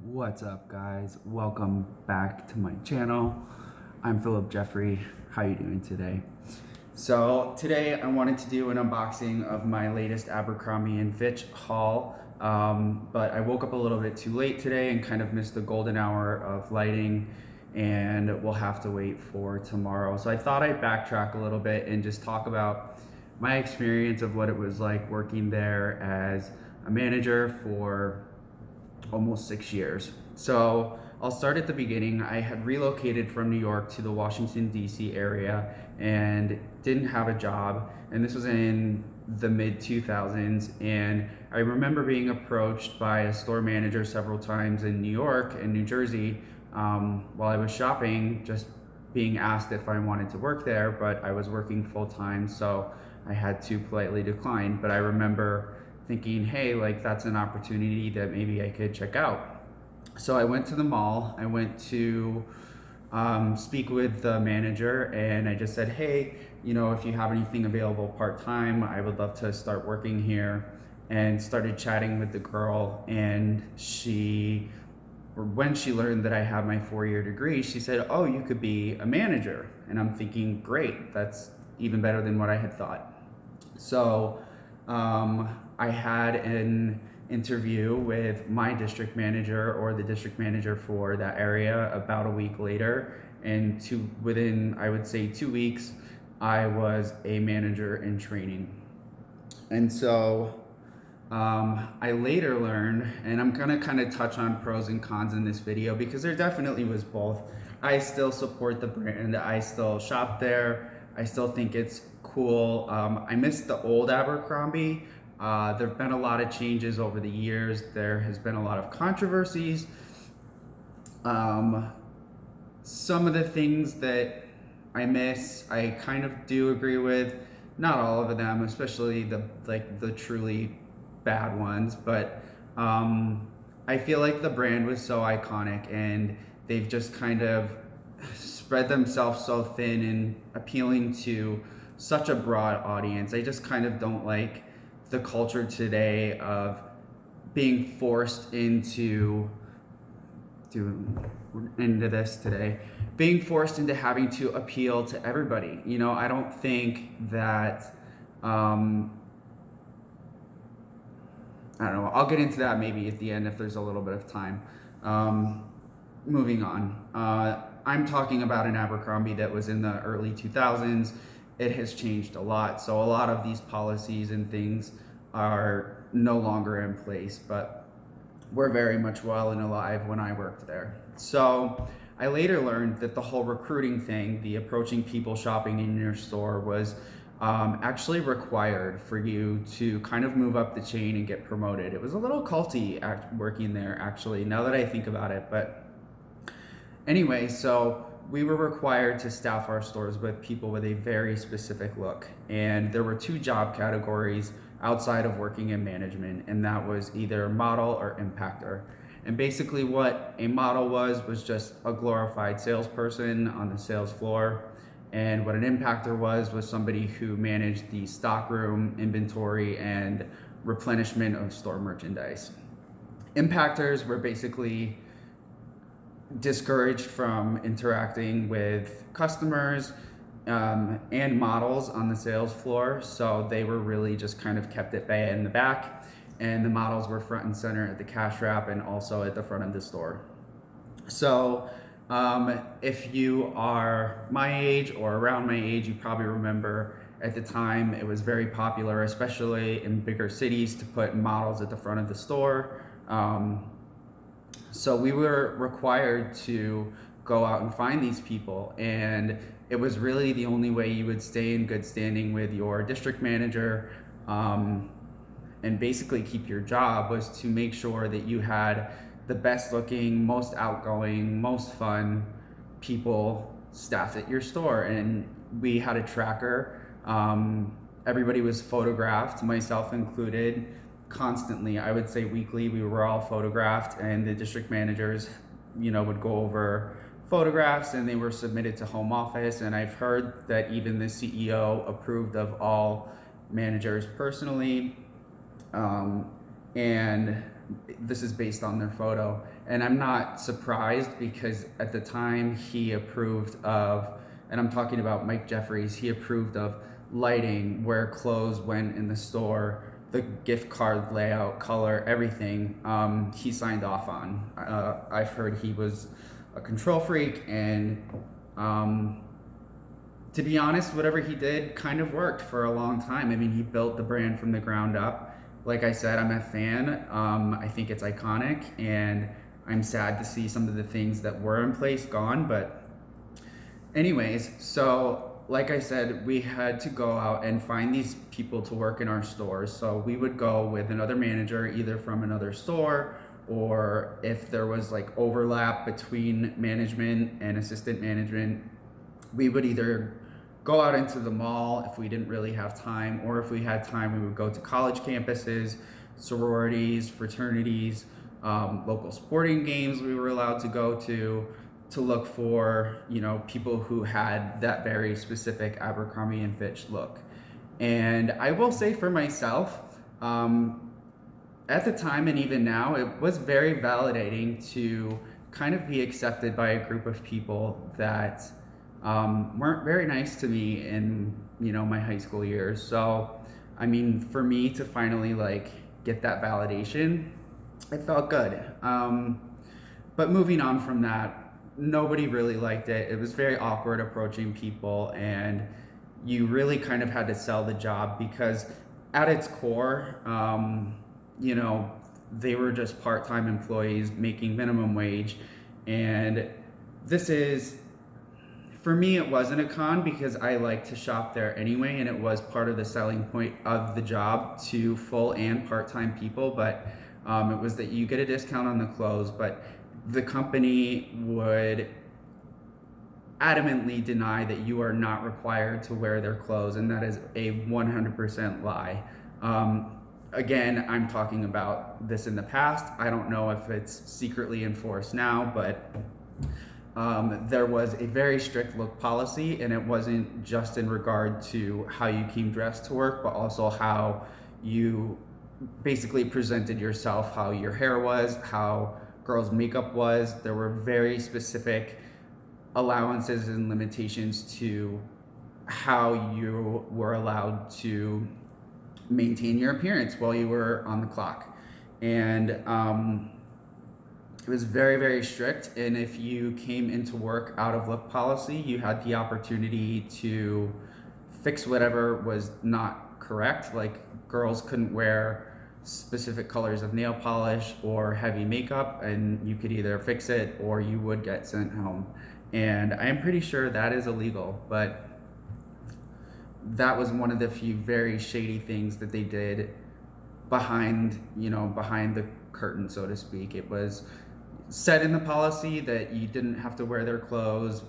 What's up, guys? Welcome back to my channel. I'm Philip Jeffrey. How you doing today? So today I wanted to do an unboxing of my latest Abercrombie and Fitch haul, but I woke up a little bit too late today and kind of missed the golden hour of lighting, and we'll have to wait for tomorrow. So I thought I'd backtrack a little bit and just talk about my experience of what it was like working there as a manager for almost 6 years. So I'll start at the beginning. I had relocated from New York to the Washington, D.C. area and didn't have a job. And this was in the mid 2000s. And I remember being approached by a store manager several times in New York and New Jersey while I was shopping, just being asked if I wanted to work there, but I was working full time, so I had to politely decline. But I remember thinking, hey, like that's an opportunity that maybe I could check out. So I went to the mall. I went to speak with the manager, and I just said, hey, if you have anything available part-time, I would love to start working here. And started chatting with the girl, and when she learned that I had my 4-year degree, she said, oh, you could be a manager. And I'm thinking, great, that's even better than what I had thought. So I had an interview with my district manager, or the district manager for that area, about a week later. And within, I would say, 2 weeks, I was a manager in training. And so I later learned, and I'm gonna kind of touch on pros and cons in this video because there definitely was both. I still support the brand. I still shop there. I still think it's cool. I miss the old Abercrombie. There have been a lot of changes over the years. There has been a lot of controversies. Some of the things that I miss, I kind of do agree with. Not all of them, especially the truly bad ones. But I feel like the brand was so iconic, and they've just kind of spread themselves so thin and appealing to such a broad audience. I just kind of don't like the culture today of being forced into having to appeal to everybody. I don't think that I don't know, I'll get into that maybe at the end if there's a little bit of time. Moving on, I'm talking about an Abercrombie that was in the early 2000s. It has changed a lot. So a lot of these policies and things are no longer in place, but we're very much well and alive when I worked there. So I later learned that the whole recruiting thing, the approaching people shopping in your store, was actually required for you to kind of move up the chain and get promoted. It was a little culty working there, actually, now that I think about it. But anyway, so we were required to staff our stores with people with a very specific look. And there were 2 job categories outside of working in management, and that was either model or impactor. And basically what a model was just a glorified salesperson on the sales floor. And what an impactor was somebody who managed the stockroom, inventory, and replenishment of store merchandise. Impactors were basically discouraged from interacting with customers and models on the sales floor, so they were really just kind of kept at bay in the back, and the models were front and center at the cash wrap and also at the front of the store. So if you are my age or around my age, you probably remember at the time it was very popular, especially in bigger cities, to put models at the front of the store. So we were required to go out and find these people, and it was really the only way you would stay in good standing with your district manager and basically keep your job, was to make sure that you had the best looking, most outgoing, most fun people staffed at your store. And we had a tracker. Everybody was photographed, myself included, constantly. I would say weekly we were all photographed, and the district managers would go over photographs, and they were submitted to home office. And I've heard that even the CEO approved of all managers personally. And this is based on their photo. And I'm not surprised, because at the time he approved of, and I'm talking about Mike Jeffries, he approved of lighting, where clothes went in the store, the gift card layout, color, everything. He signed off on. I've heard he was a control freak, and to be honest, whatever he did kind of worked for a long time. I mean, he built the brand from the ground up. Like I said, I'm a fan. I think it's iconic, and I'm sad to see some of the things that were in place gone. But anyways, so like I said, we had to go out and find these people to work in our stores. So we would go with another manager, either from another store, or if there was like overlap between management and assistant management, we would either go out into the mall if we didn't really have time, or if we had time, we would go to college campuses, sororities, fraternities, local sporting games we were allowed to go to look for, you know, people who had that very specific Abercrombie and Fitch look. And I will say for myself, at the time and even now, it was very validating to kind of be accepted by a group of people that weren't very nice to me in, you know, my high school years. So, I mean, for me to finally like get that validation, it felt good. But moving on from that, nobody really liked it. It was very awkward approaching people, and you really kind of had to sell the job, because at its core, you know, they were just part-time employees making minimum wage. And this is, for me, it wasn't a con, because I like to shop there anyway, and it was part of the selling point of the job to full and part-time people. But it was that you get a discount on the clothes, but the company would adamantly deny that you are not required to wear their clothes, and that is a 100% lie. Again, I'm talking about this in the past. I don't know if it's secretly enforced now, but there was a very strict look policy, and it wasn't just in regard to how you came dressed to work, but also how you basically presented yourself, how your hair was, how girls' makeup was. There were very specific allowances and limitations to how you were allowed to maintain your appearance while you were on the clock. And it was very, very strict. And if you came into work out of look policy, you had the opportunity to fix whatever was not correct. Like, girls couldn't wear specific colors of nail polish or heavy makeup, and you could either fix it or you would get sent home. And I am pretty sure that is illegal, but that was one of the few very shady things that they did behind the curtain, so to speak. It was said in the policy that you didn't have to wear their clothes,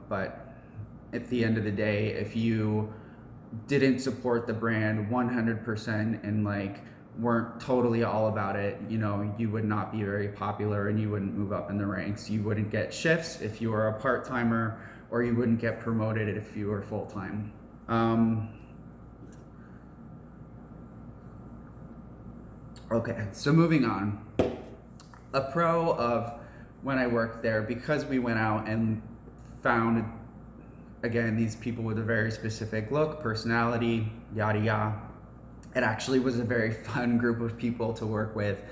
but at the end of the day, if you didn't support the brand 100% and like weren't totally all about it, you know, you would not be very popular, and you wouldn't move up in the ranks. You wouldn't get shifts if you were a part-timer, or you wouldn't get promoted if you were full-time. Okay, so moving on. A pro of when I worked there, because we went out and found, again, these people with a very specific look, personality, yada yada, it actually was a very fun group of people to work with,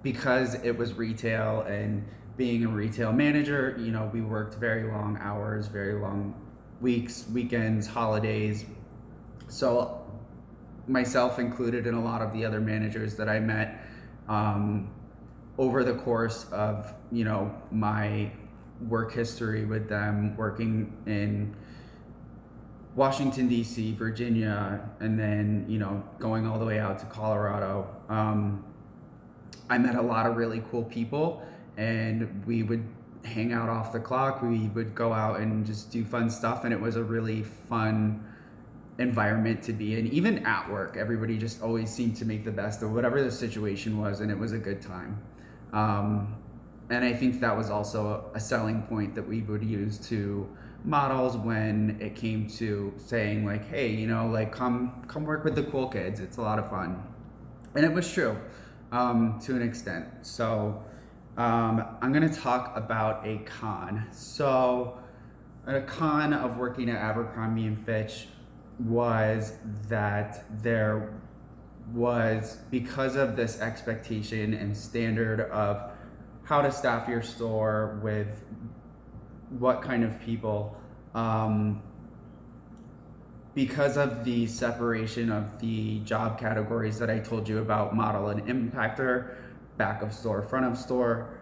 because it was retail, and being a retail manager, you know, we worked very long hours, very long weeks, weekends, holidays. So myself included, and a lot of the other managers that I met over the course of, you know, my work history with them, working in Washington, D.C., Virginia, and then, you know, going all the way out to Colorado. I met a lot of really cool people, and we would hang out off the clock. We would go out and just do fun stuff, and it was a really fun environment to be in. Even at work, everybody just always seemed to make the best of whatever the situation was, and it was a good time. And I think that was also a selling point that we would use to models when it came to saying like, hey, you know, like come work with the cool kids. It's a lot of fun. And it was true. to an extent. So I'm going to talk about a con. So a con of working at Abercrombie and Fitch was that there was, because of this expectation and standard of how to staff your store with what kind of people, because of the separation of the job categories that I told you about, model and impactor, back of store, front of store,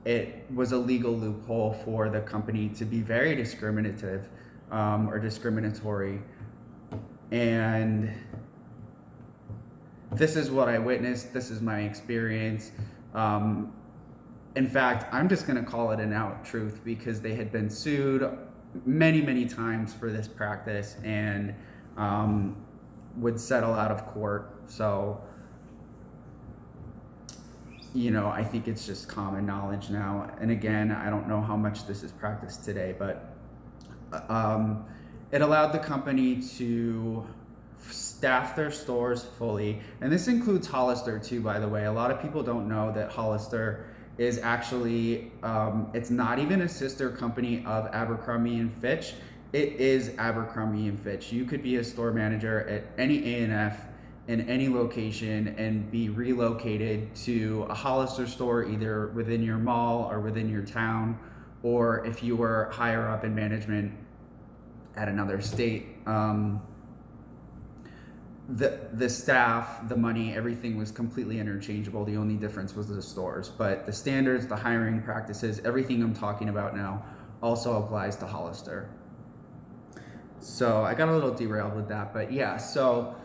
it was a legal loophole for the company to be very discriminative or discriminatory. And this is what I witnessed. This is my experience. In fact, I'm just going to call it an out truth, because they had been sued many times for this practice and would settle out of court. So, I think it's just common knowledge now. And again, I don't know how much this is practiced today, but it allowed the company to staff their stores fully. And this includes Hollister too, by the way. A lot of people don't know that Hollister is actually, it's not even a sister company of Abercrombie and Fitch. It is Abercrombie and Fitch. You could be a store manager at any A&F in any location and be relocated to a Hollister store, either within your mall or within your town, or if you were higher up in management at another state. The staff, the money, everything was completely interchangeable. The only difference was the stores, but the standards, the hiring practices, everything I'm talking about now also applies to Hollister. So I got a little derailed with that, but yeah, so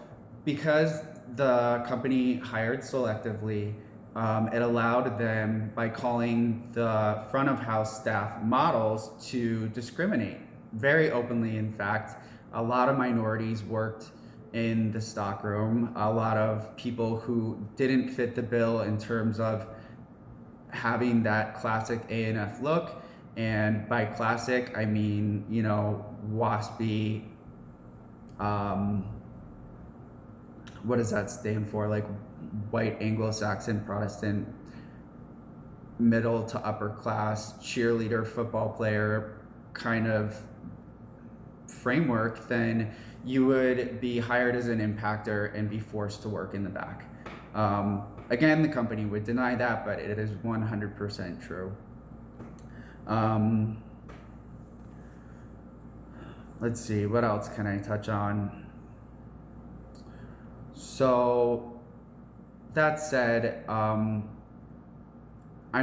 because the company hired selectively, it allowed them, by calling the front of house staff models, to discriminate very openly. In fact, a lot of minorities worked in the stockroom, a lot of people who didn't fit the bill in terms of having that classic A&F look. And by classic, I mean, waspy, what does that stand for? Like white Anglo-Saxon Protestant, middle to upper class, cheerleader, football player kind of framework. Then you would be hired as an impactor and be forced to work in the back. Again, the company would deny that, but it is 100% true. Let's see, what else can I touch on? So that said, I'm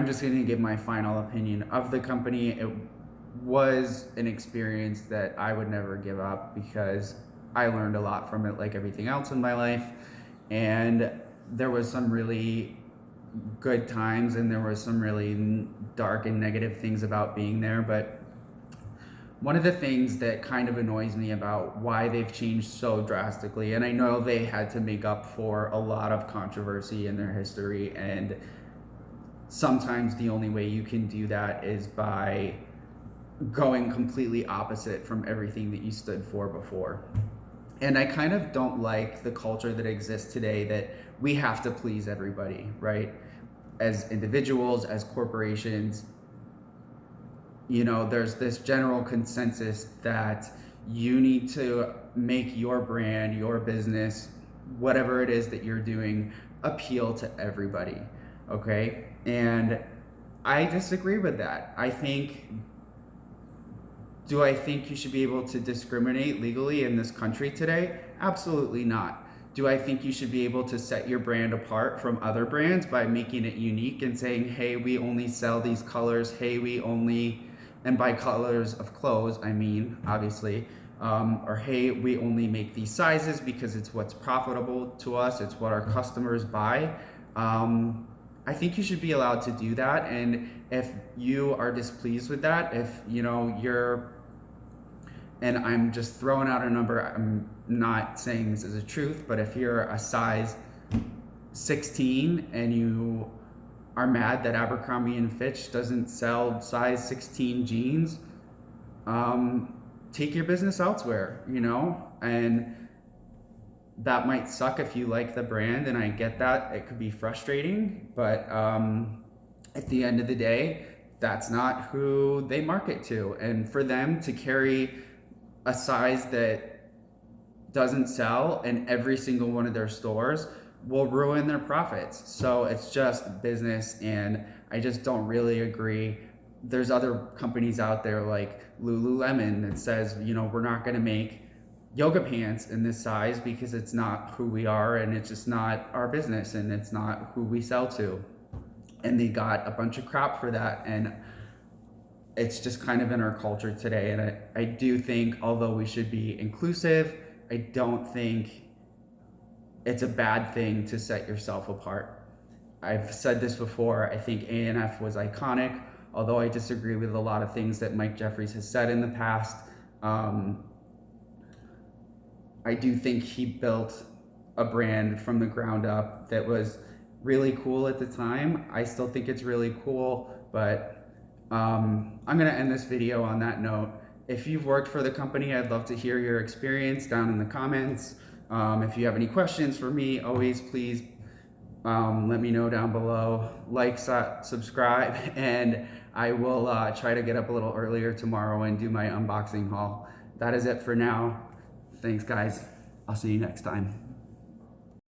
just going to give my final opinion of the company. It was an experience that I would never give up, because I learned a lot from it, like everything else in my life. And there was some really good times, and there was some really dark and negative things about being there. But one of the things that kind of annoys me about why they've changed so drastically, and I know they had to make up for a lot of controversy in their history, and sometimes the only way you can do that is by going completely opposite from everything that you stood for before. And I kind of don't like the culture that exists today, that we have to please everybody, right? As individuals, as corporations, there's this general consensus that you need to make your brand, your business, whatever it is that you're doing, appeal to everybody, okay? And I disagree with that. Do I think you should be able to discriminate legally in this country today? Absolutely not. Do I think you should be able to set your brand apart from other brands by making it unique and saying, hey, we only sell these colors, hey, we only, and by colors of clothes, I mean, obviously, or hey, we only make these sizes because it's what's profitable to us, it's what our customers buy. I think you should be allowed to do that. And if you are displeased with that, if you're, and I'm just throwing out a number, I'm not saying this is a truth, but if you're a size 16 and you are mad that Abercrombie and Fitch doesn't sell size 16 jeans, take your business elsewhere, and that might suck if you like the brand, and I get that. It could be frustrating, but at the end of the day, that's not who they market to. And for them to carry a size that doesn't sell in every single one of their stores will ruin their profits. So it's just business, and I just don't really agree. There's other companies out there like Lululemon that says, you know, we're not going to make yoga pants in this size because it's not who we are, and it's just not our business, and it's not who we sell to. And they got a bunch of crap for that, and it's just kind of in our culture today. And I do think, although we should be inclusive, I don't think it's a bad thing to set yourself apart. I've said this before, I think A&F was iconic, although I disagree with a lot of things that Mike Jeffries has said in the past. I do think he built a brand from the ground up that was really cool at the time. I still think it's really cool, but I'm gonna end this video on that note. If you've worked for the company, I'd love to hear your experience down in the comments. If you have any questions for me, always please let me know down below. Like, subscribe, and I will try to get up a little earlier tomorrow and do my unboxing haul. That is it for now. Thanks, guys. I'll see you next time.